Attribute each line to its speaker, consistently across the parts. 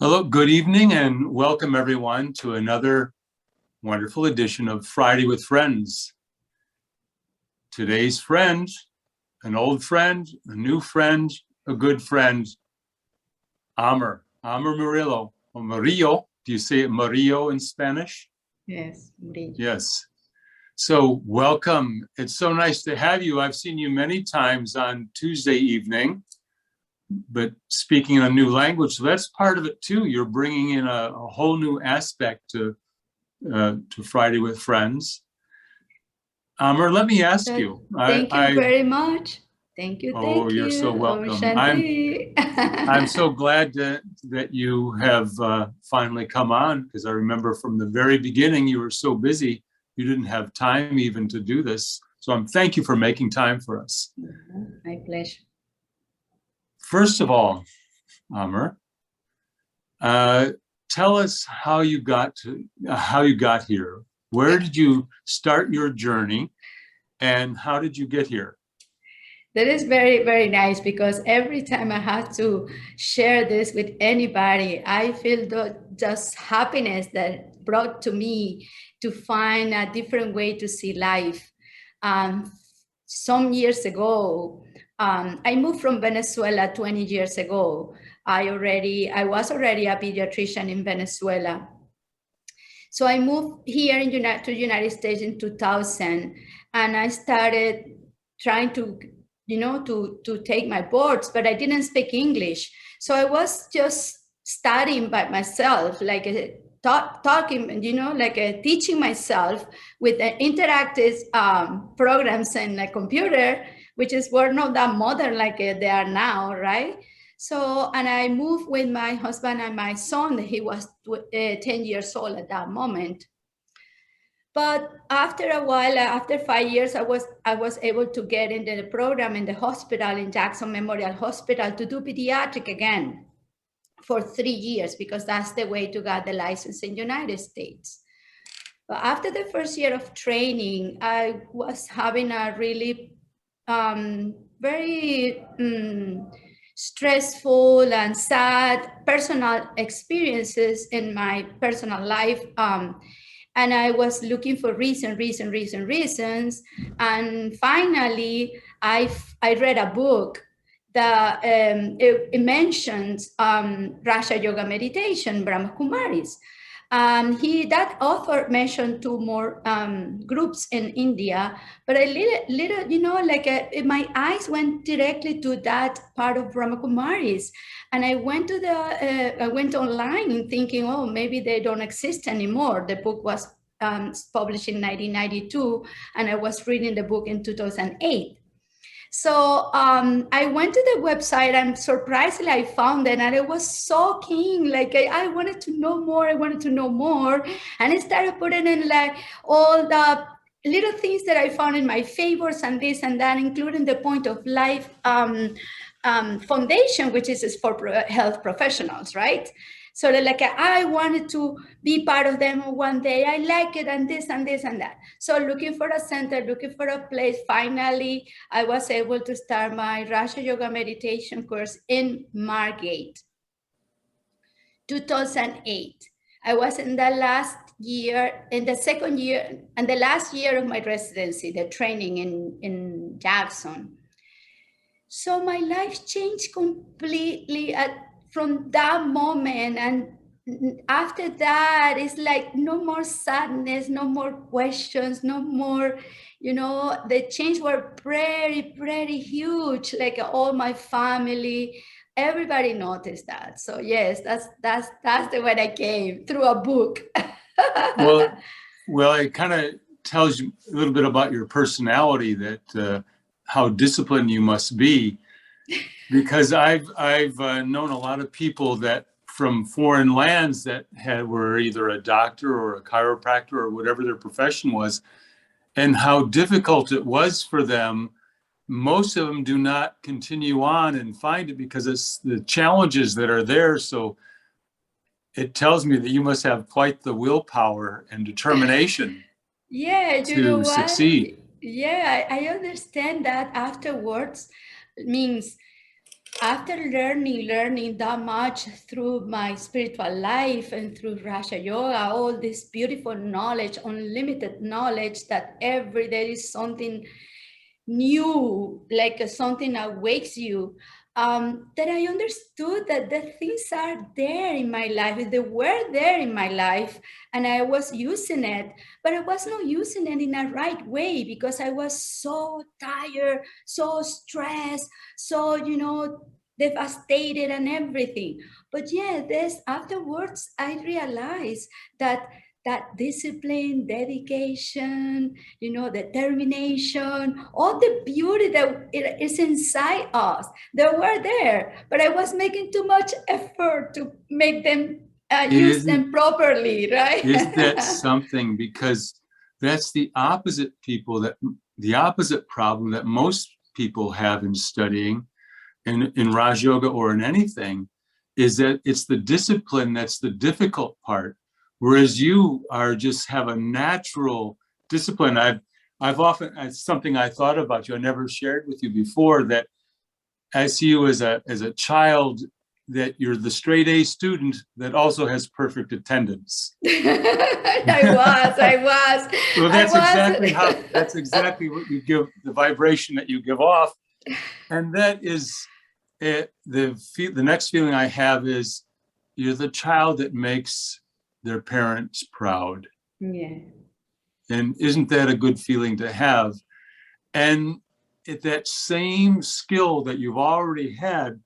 Speaker 1: Hello, good evening, and welcome everyone to another wonderful edition of Friday with Friends. Today's friend, an old friend, a new friend, a good friend, Amar Murillo, or Murillo. Do you say it Murillo in Spanish?
Speaker 2: Yes, Murillo.
Speaker 1: Yes. So welcome. It's so nice to have you. I've seen you many times on Tuesday evening, but speaking in a new language, so that's part of it too. You're bringing in a whole new aspect to Friday with Friends. Amar, let me ask you.
Speaker 2: Thank you very much. Thank you.
Speaker 1: Oh,
Speaker 2: Thank
Speaker 1: you're
Speaker 2: you.
Speaker 1: so welcome.
Speaker 2: Shanti.
Speaker 1: I'm so glad that you have finally come on, because I remember from the very beginning you were so busy you didn't have time even to do this. So thank you for making time for us.
Speaker 2: My pleasure.
Speaker 1: First of all, Amar, tell us how you got here. Where did you start your journey, and how did you get here?
Speaker 2: That is very, very nice, because every time I have to share this with anybody, I feel just happiness that brought to me to find a different way to see life. Some years ago, I moved from Venezuela 20 years ago. I was already a pediatrician in Venezuela. So I moved here to the United States in 2000, and I started trying to take my boards, but I didn't speak English. So I was just studying by myself, like talking, teaching myself with the interactive programs and a computer, which were not that modern like they are now, right? So, and I moved with my husband and my son. He was 10 years old at that moment. But after a while, after 5 years, I was able to get into the program in the hospital, in Jackson Memorial Hospital, to do pediatric again for 3 years, because that's the way to get the license in the United States. But after the first year of training, I was having a really very stressful and sad personal experiences in my personal life. And I was looking for reasons. And finally, I read a book that it mentions Raja Yoga meditation, Brahma Kumaris. That author mentioned two more groups in India, but my eyes went directly to that part of Brahma Kumaris, and I went online thinking, oh, maybe they don't exist anymore. The book was published in 1992, and I was reading the book in 2008. So I went to the website, and surprisingly I found it, and I was so keen. Like I wanted to know more. And I started putting in like all the little things that I found in my favorites and this and that, including the Point of Life Foundation, which is for health professionals, right? So I wanted to be part of them one day. I like it, and this and this and that. So looking for a center, looking for a place. Finally, I was able to start my Raja Yoga meditation course in Margate, 2008. I was in the last year, in the second year, and the last year of my residency, the training in Jackson. So my life changed completely from that moment. And after that, it's like no more sadness, no more questions, no more, the change were very, very huge. Like all my family, everybody noticed that. So yes, that's the way I came, through a book.
Speaker 1: well, it kind of tells you a little bit about your personality, that how disciplined you must be, because I've known a lot of people that from foreign lands that were either a doctor or a chiropractor or whatever their profession was, and how difficult it was for them. Most of them do not continue on and find it because it's the challenges that are there. So it tells me that you must have quite the willpower and determination to succeed.
Speaker 2: Yeah, I understand that afterwards. It means after learning that much through my spiritual life and through Raja Yoga, all this beautiful knowledge, unlimited knowledge that every day is something new, like something that wakes you, that I understood that the things are there in my life, they were there in my life, and I was using it, but I was not using it in a right way because I was so tired, so stressed, so, devastated and everything. But yeah, this afterwards, I realized that discipline, dedication, determination, all the beauty that is inside us, they were there, but I was making too much effort to make them use
Speaker 1: Isn't,
Speaker 2: them properly,
Speaker 1: isn't that
Speaker 2: right?
Speaker 1: something? Because that's the opposite problem that most people have in studying in Raj Yoga or in anything, is that it's the discipline that's the difficult part. Whereas you are just have a natural discipline. I've often, it's something I thought about you, I never shared with you before, that I see you as a child, that you're the straight A student that also has perfect attendance.
Speaker 2: I was.
Speaker 1: Well,
Speaker 2: I
Speaker 1: that's
Speaker 2: was.
Speaker 1: exactly what you give, the vibration that you give off. And that is it. The next feeling I have is you're the child that makes their parents proud.
Speaker 2: Yeah.
Speaker 1: And isn't that a good feeling to have? And that same skill that you've already had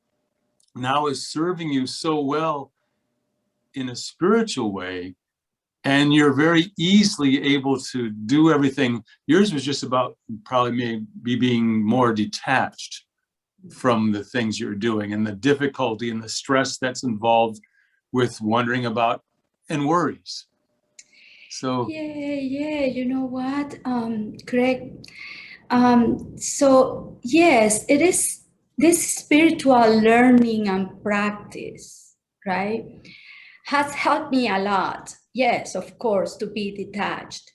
Speaker 1: now is serving you so well in a spiritual way. And you're very easily able to do everything. Yours was just about probably maybe being more detached from the things you're doing and the difficulty and the stress that's involved with wondering about and worries. So
Speaker 2: Yeah, you know what, Craig? So yes, it is this spiritual learning and practice, right, has helped me a lot. Yes, of course, to be detached,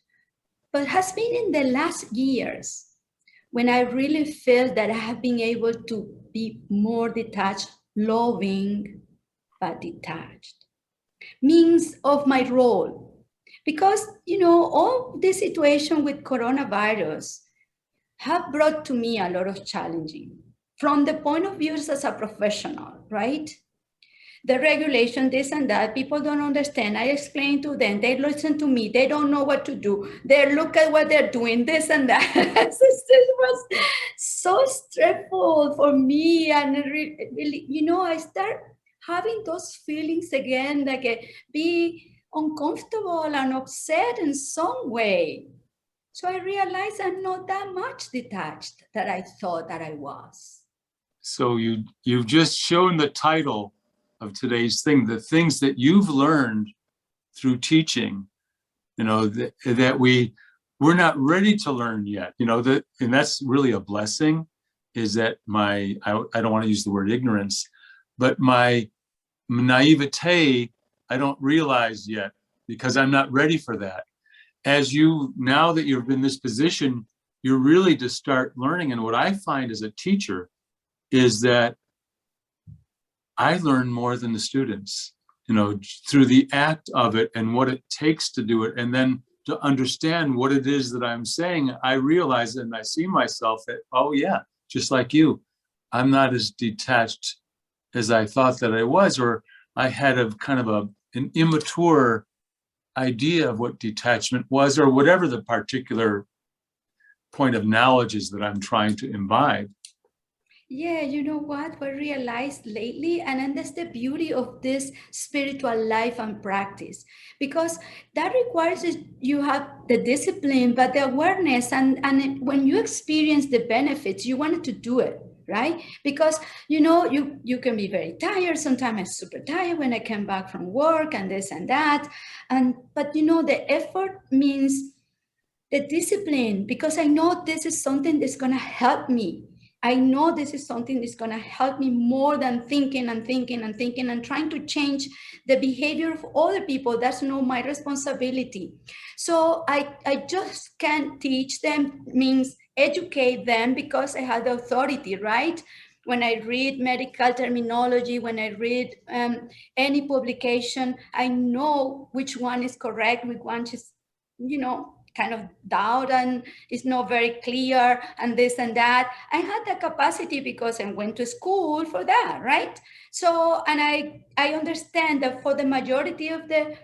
Speaker 2: but has been in the last years when I really feel that I have been able to be more detached, loving, but detached. Means of my role. Because, all this situation with coronavirus have brought to me a lot of challenging from the point of view as a professional, right? The regulation, this and that, people don't understand. I explain to them, they listen to me, they don't know what to do. They look at what they're doing, this and that. It was so stressful for me. And really, I start having those feelings again, like be uncomfortable and upset in some way. So I realized I'm not that much detached that I thought that I was.
Speaker 1: so you've just shown the title of today's thing, the things that you've learned through teaching, that we're not ready to learn yet, that, and that's really a blessing, is that I don't want to use the word ignorance, but my naivete, I don't realize yet because I'm not ready for that. Now that you're in this position, you're really to start learning. And what I find as a teacher is that I learn more than the students, through the act of it and what it takes to do it. And then to understand what it is that I'm saying, I realize and I see myself that, oh yeah, just like you, I'm not as detached as I thought that I was, or I had a kind of an immature idea of what detachment was, or whatever the particular point of knowledge is that I'm trying to imbibe.
Speaker 2: Yeah, you know what? I realized lately, and that's the beauty of this spiritual life and practice, because that requires you have the discipline, but the awareness, and when you experience the benefits, you wanted to do it, right? Because you can be very tired. Sometimes I'm super tired when I come back from work and this and that, but the effort means the discipline, because I know this is something that's going to help me. I know this is something that's going to help me more than thinking and thinking and thinking and trying to change the behavior of other people. That's not my responsibility. So I just can't teach them, means educate them, because I have the authority, right? when I read medical terminology, when I read any publication, I know which one is correct, which one is, kind of doubt and it's not very clear and this and that. I had the capacity because I went to school for that, right? So, and I understand that for the majority of the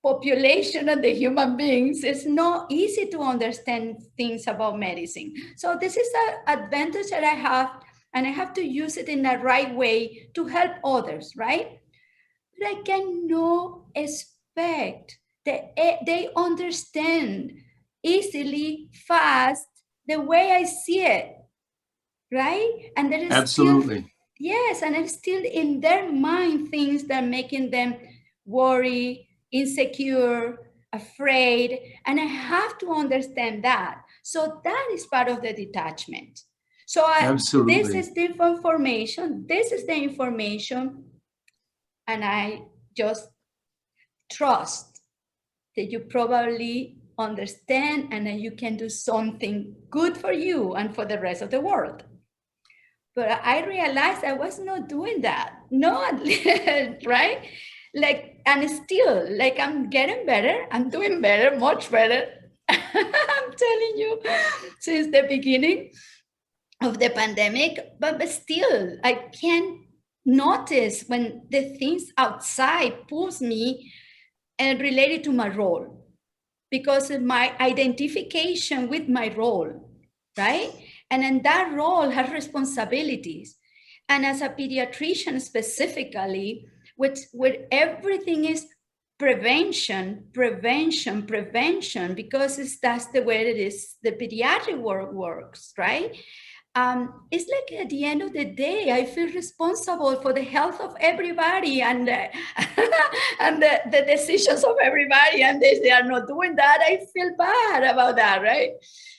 Speaker 2: population and the human beings, it's not easy to understand things about medicine. So this is an advantage that I have, and I have to use it in the right way to help others, right? But I cannot expect that they understand easily, fast, the way I see it, right? And there is
Speaker 1: Absolutely.
Speaker 2: still, yes, and it's still in their mind things that are making them worry, insecure, afraid, and I have to understand that. So that is part of the detachment. So this
Speaker 1: Absolutely.
Speaker 2: is the information, this is the information, and I just trust that you probably understand and that you can do something good for you and for the rest of the world. But I realized I was not doing that. Not right? Like, and still, like, I'm getting better. I'm doing better, much better. I'm telling you, since the beginning of the pandemic, but still, I can notice when the things outside pulls me and related to my role, because of my identification with my role, right? And then that role has responsibilities. And as a pediatrician specifically, with everything is prevention, prevention, prevention, because that's the way it is, the pediatric work works, right? It's like at the end of the day, I feel responsible for the health of everybody and and the decisions of everybody. And if they are not doing that, I feel bad about that, right?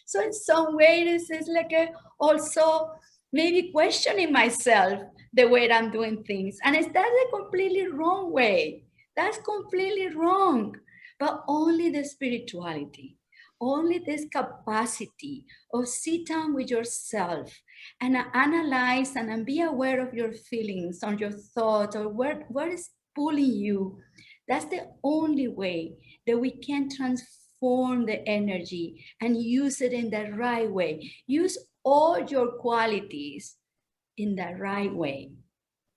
Speaker 2: So in some ways, it's like also maybe questioning myself the way I'm doing things. And that's a completely wrong way. That's completely wrong. But only the spirituality, only this capacity of sit down with yourself and analyze and be aware of your feelings or your thoughts or what is pulling you. That's the only way that we can transform the energy and use it in the right way. Use all your qualities in the right way,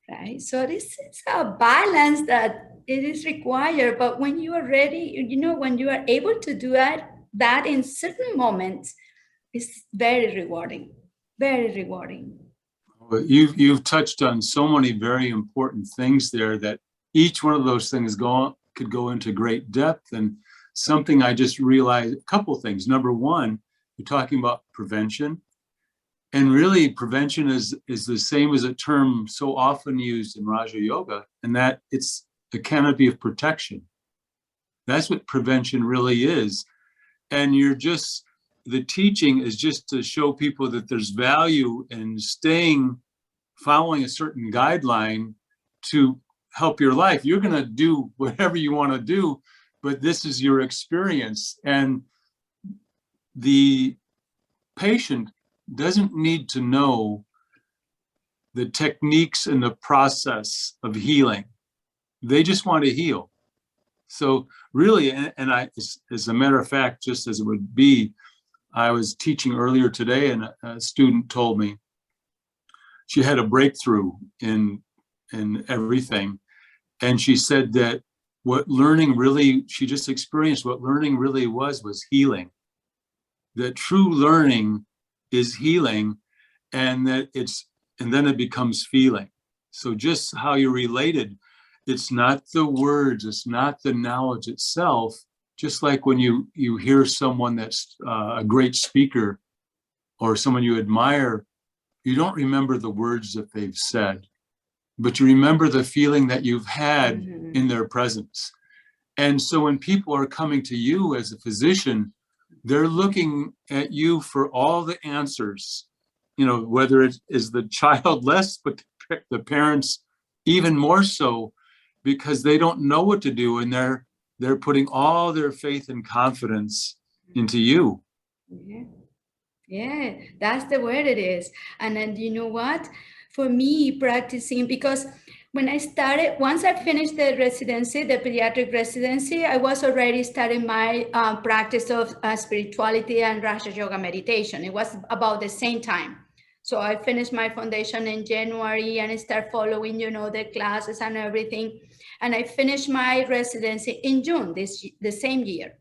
Speaker 2: right? So this is a balance that it is required, but when you are ready, when you are able to do that in certain moments, it's very rewarding, very rewarding.
Speaker 1: But you've touched on so many very important things there that each one of those things could go into great depth. And something I just realized, a couple things. Number one, you're talking about prevention. And really, prevention is the same as a term so often used in Raja Yoga, and that it's a canopy of protection. That's what prevention really is. And the teaching is just to show people that there's value in following a certain guideline to help your life. You're going to do whatever you want to do, but this is your experience. And the patient doesn't need to know the techniques and the process of healing. They just want to heal. So really, and as a matter of fact, just as it would be, I was teaching earlier today and a student told me she had a breakthrough in everything. And she said that she just experienced what learning really was healing. That true learning is healing, and then it becomes feeling. So just how you're related, it's not the words, it's not the knowledge itself. Just like when you hear someone that's a great speaker or someone you admire, you don't remember the words that they've said, but you remember the feeling that you've had in their presence. And so when people are coming to you as a physician, they're looking at you for all the answers, whether it is the child less, but the parents even more so, because they don't know what to do. And they're putting all their faith and confidence into you.
Speaker 2: Yeah, that's the way it is. And then you know what? for me practicing, because when I started, once I finished the residency, the pediatric residency, I was already starting my practice of spirituality and Raja Yoga meditation. It was about the same time. So I finished my foundation in January and I start following, the classes and everything. And I finished my residency in June, the same year.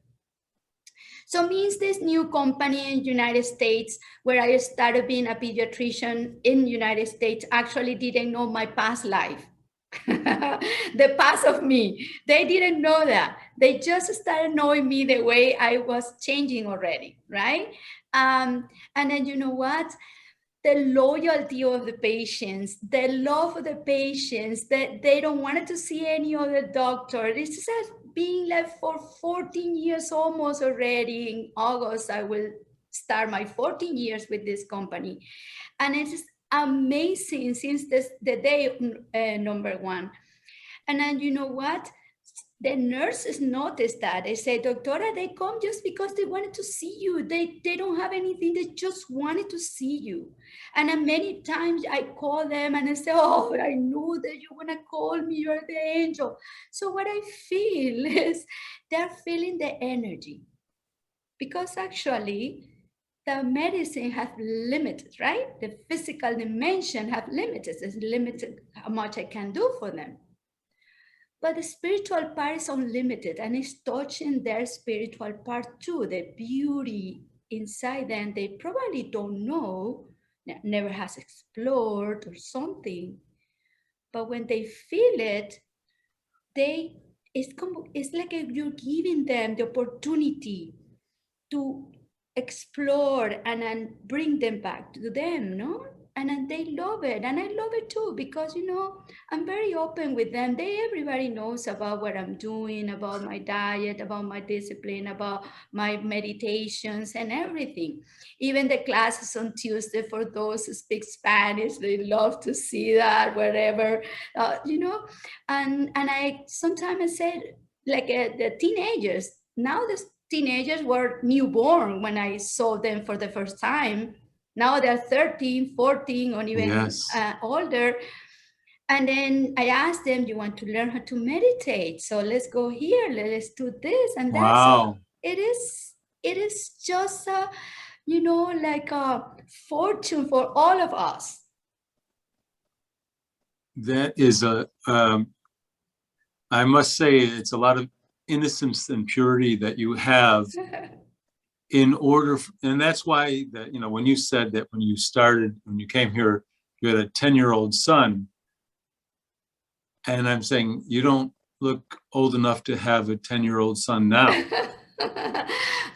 Speaker 2: So means this new company in United States, where I started being a pediatrician in United States, actually didn't know my past life. The past of me. They didn't know that. They just started knowing me the way I was changing already, right? And then you know what? The loyalty of the patients, the love of the patients, that they don't want to see any other doctor. This is being left for 14 years almost already. In August, I will start my 14 years with this company. And it's amazing since the day number one. And then you know what? The nurses noticed that. They say, Doctora, they come just because they wanted to see you. They don't have anything. They just wanted to see you. And then many times I call them and I say, oh, I knew that you want to call me. You're the angel. So what I feel is they're feeling the energy. Because actually, the medicine have limited, right? The physical dimension have limited. It's limited how much I can do for them. But the spiritual part is unlimited and it's touching their spiritual part too, the beauty inside them. They probably don't know, never has explored or something. But when they feel it, it's like you're giving them the opportunity to explore and then bring them back to them, no? And then they love it. And I love it too, because, I'm very open with them. Everybody knows about what I'm doing, about my diet, about my discipline, about my meditations and everything. Even the classes on Tuesday for those who speak Spanish, they love to see that wherever, And I sometimes I said, like the teenagers, now the teenagers were newborn when I saw them for the first time. Now they're 13, 14, or even older. And then I asked them, you want to learn how to meditate? So let's go here, let's do this. And that's it is just like a fortune for all of us.
Speaker 1: That is I must say, it's a lot of innocence and purity that you have in order, and that's why that, when you said that when you came here, you had a 10-year-old son, and I'm saying you don't look old enough to have a 10-year-old son now.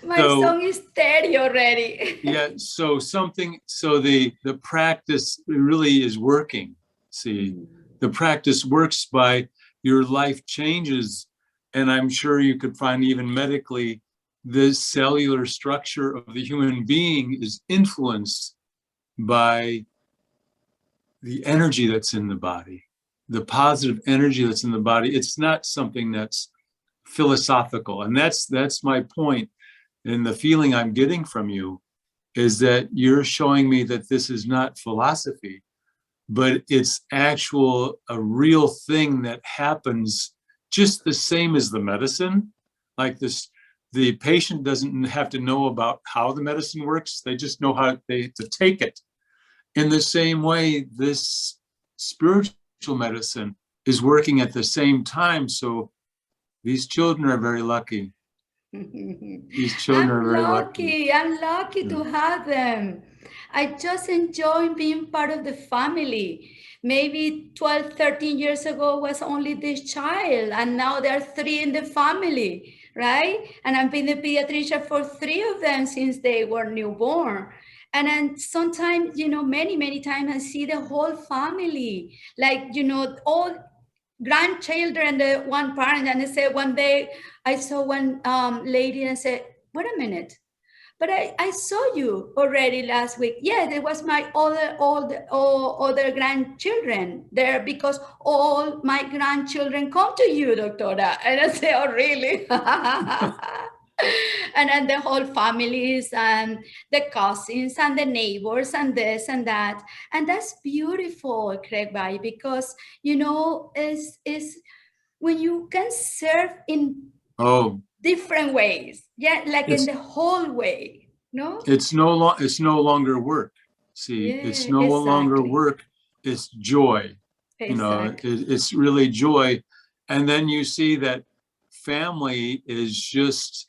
Speaker 2: My son is 30 already.
Speaker 1: Yeah, so the practice really is working. See, the practice works by your life changes, and I'm sure you could find even medically, the cellular structure of the human being is influenced by the energy that's in the body, the positive energy that's in the body. It's not something that's philosophical. And that's my point. And the feeling I'm getting from you is that you're showing me that this is not philosophy, but it's a real thing that happens just the same as the medicine. Like this, the patient doesn't have to know about how the medicine works. They just know how to take it. In the same way, this spiritual medicine is working at the same time. So these children are very lucky. These children are very lucky.
Speaker 2: I'm lucky to have them. I just enjoy being part of the family. Maybe 12, 13 years ago was only this child, and now there are 3 in the family, right? And I've been the pediatrician for 3 of them since they were newborn. And then sometimes, many, many times I see the whole family, like, all grandchildren, the one parent. And I said, one day I saw one lady and I said, wait a minute, but I saw you already last week. Yeah, it was my other grandchildren there, because all my grandchildren come to you, Doctora. And I say, oh, really? And then the whole families and the cousins and the neighbors and this and that. And that's beautiful, Craig, Bay, because, you know, is when you can serve in different ways. Yeah, like in the whole way, no?
Speaker 1: It's no longer work. See,
Speaker 2: Yeah,
Speaker 1: it's no longer
Speaker 2: exactly.
Speaker 1: work. It's joy. You know,
Speaker 2: Exactly.
Speaker 1: it's really joy. And then you see that family is just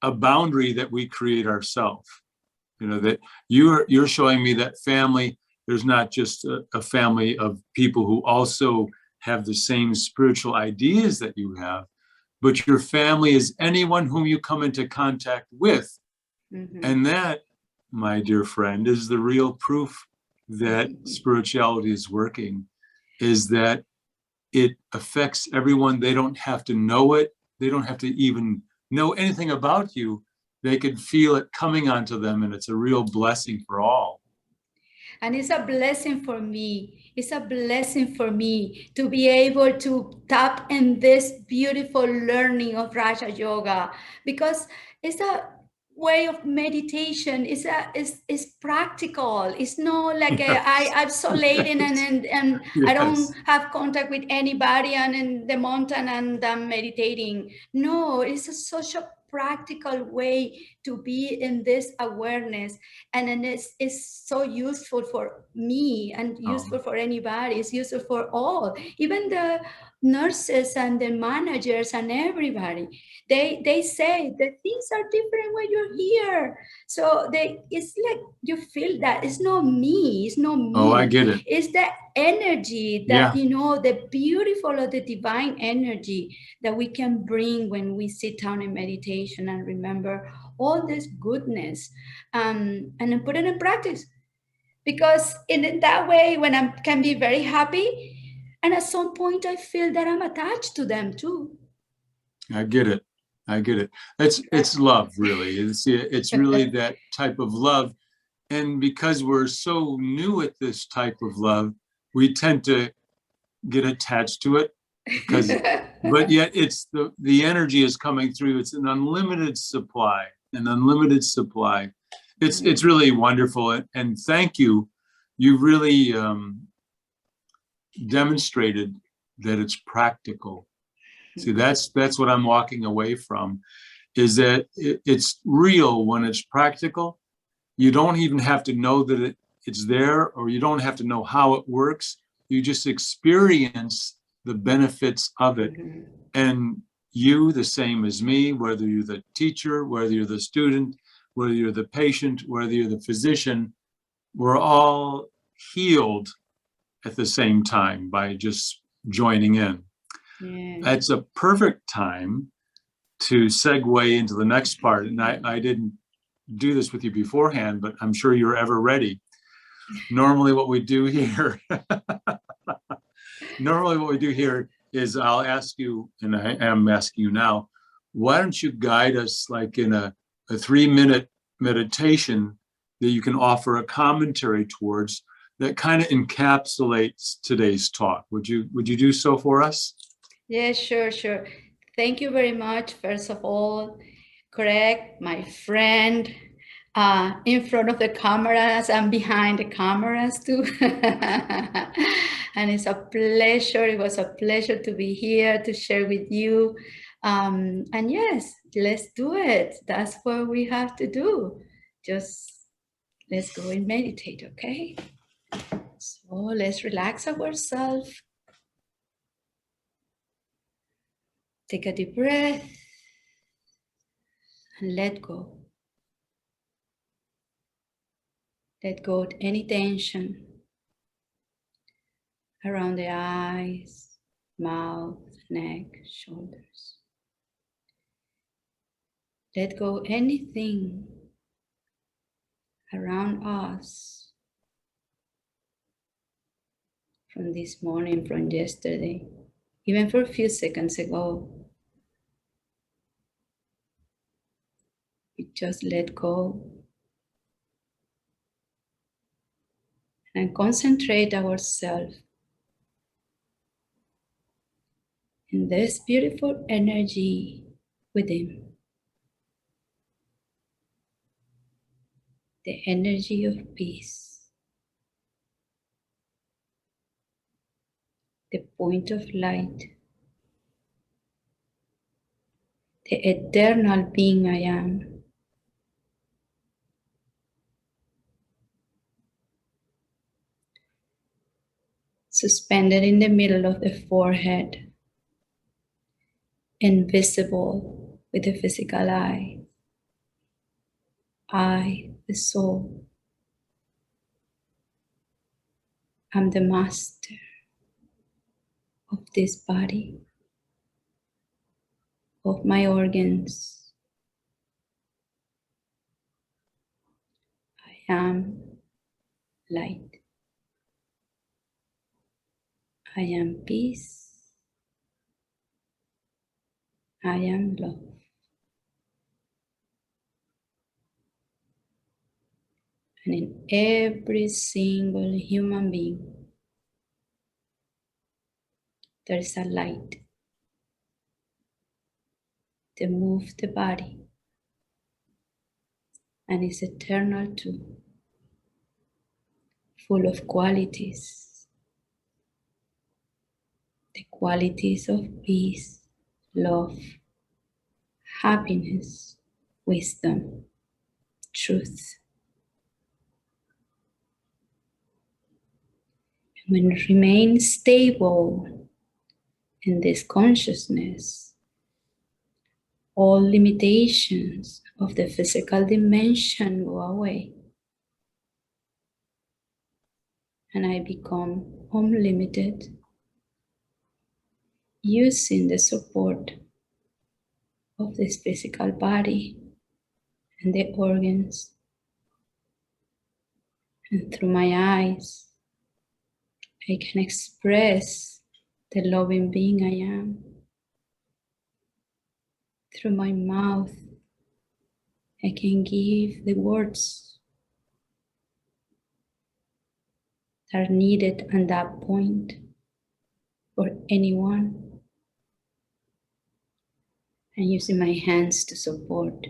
Speaker 1: a boundary that we create ourselves. You know, that you're showing me that family, there's not just a family of people who also have the same spiritual ideas that you have, but your family is anyone whom you come into contact with.
Speaker 2: Mm-hmm.
Speaker 1: And that, my dear friend, is the real proof that spirituality is working, is that it affects everyone. They don't have to know it. They don't have to even know anything about you. They can feel it coming onto them, and it's a real blessing for all.
Speaker 2: And it's a blessing for me. It's a blessing for me to be able to tap in this beautiful learning of Raja Yoga, because it's a way of meditation. It's practical. It's not like
Speaker 1: Yes.
Speaker 2: I'm isolated and I don't
Speaker 1: Yes.
Speaker 2: have contact with anybody and in the mountain and I'm meditating. No, it's such a practical way to be in this awareness, and then it's so useful for me and useful for anybody. It's useful for all, even the nurses and the managers and everybody. They say that things are different when you're here, so it's like you feel that it's not me, it's not me.
Speaker 1: Oh, I get it.
Speaker 2: It's the energy that, you know, the beautiful or the divine energy that we can bring when we sit down in meditation and remember all this goodness, and then put it in practice. Because in that way, when I can be very happy, and at some point I feel that I'm attached to them too.
Speaker 1: I get it. I get it. It's love, really. It's really that type of love. And because we're so new at this type of love, we tend to get attached to it, but yet it's the energy is coming through. It's an unlimited supply, an unlimited supply. It's really wonderful. And thank you. You really demonstrated that it's practical. See, that's what I'm walking away from, is that it's real when it's practical. You don't even have to know that it's there, or you don't have to know how it works. You just experience the benefits of it. And you, the same as me, whether you're the teacher, whether you're the student, whether you're the patient, whether you're the physician, we're all healed at the same time by just joining in.
Speaker 2: Yeah.
Speaker 1: That's a perfect time to segue into the next part. And I didn't do this with you beforehand, but I'm sure you're ever ready. Normally what we do here is I'll ask you, and I am asking you now, why don't you guide us like in a 3-minute meditation that you can offer a commentary towards, that kind of encapsulates today's talk. Would you do so for us?
Speaker 2: Yeah, sure. Thank you very much. First of all, Craig, my friend, in front of the cameras and behind the cameras too. And it's a pleasure. It was a pleasure to be here to share with you. And yes, let's do it. That's what we have to do. Just let's go and meditate, okay? So let's relax ourselves. Take a deep breath and let go. Let go of any tension around the eyes, mouth, neck, shoulders. Let go of anything around us from this morning, from yesterday, even for a few seconds ago. We just let go and concentrate ourselves in this beautiful energy within. the energy of peace, the point of light, the eternal being I am. Suspended in the middle of the forehead, invisible with the physical eye. I, the soul, am the master of this body, of my organs. I am light. I am peace. I am love. And in every single human being, there is a light that moves the body and is eternal too, full of qualities. The qualities of peace, love, happiness, wisdom, truth. When we remain stable in this consciousness, all limitations of the physical dimension go away. And I become unlimited, using the support of this physical body and the organs. And through my eyes, I can express the loving being I am. Through my mouth, I can give the words that are needed at that point for anyone. And using my hands to support.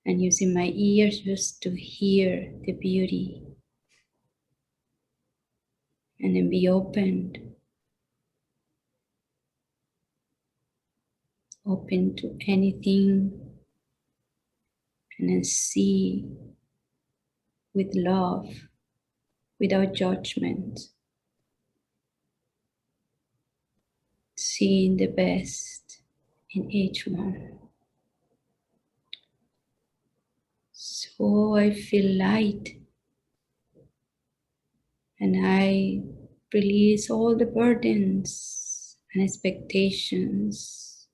Speaker 2: And using my ears just to hear the beauty. And then be opened. Open to anything. And then see with love, without judgment. Seeing the best in each one. So I feel light. And I release all the burdens and expectations.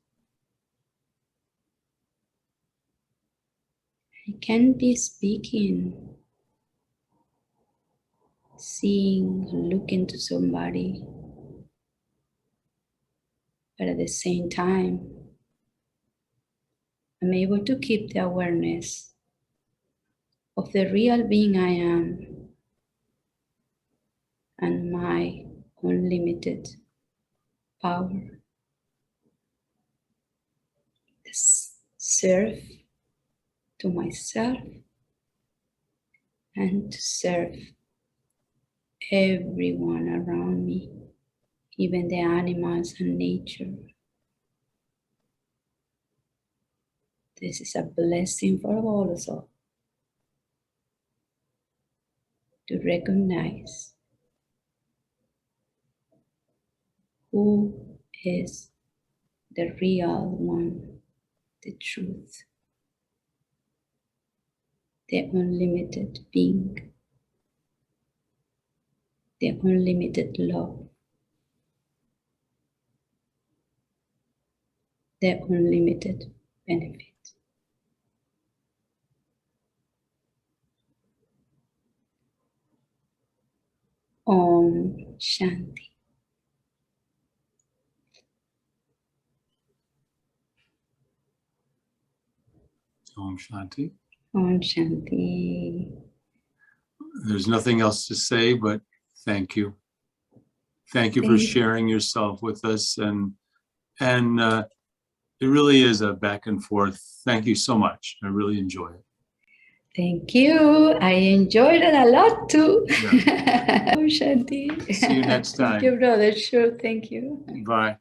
Speaker 2: I can be speaking, seeing, looking to somebody, but at the same time, I'm able to keep the awareness of the real being I am and my unlimited power. Serve to myself and to serve everyone around me, even the animals and nature. This is a blessing for all of us to recognize who is the real one, the truth, the unlimited being, the unlimited love, the unlimited benefit. Om Shanti.
Speaker 1: Om Shanti.
Speaker 2: Om Shanti.
Speaker 1: There's nothing else to say, but thank you. Thank you for sharing yourself with us and it really is a back and forth. Thank you so much. I really enjoy it.
Speaker 2: Thank you. I enjoyed it a lot too.
Speaker 1: Yeah.
Speaker 2: Oh, Shanti.
Speaker 1: See you next
Speaker 2: Thank
Speaker 1: time.
Speaker 2: you, brother. Sure. Thank you.
Speaker 1: Bye.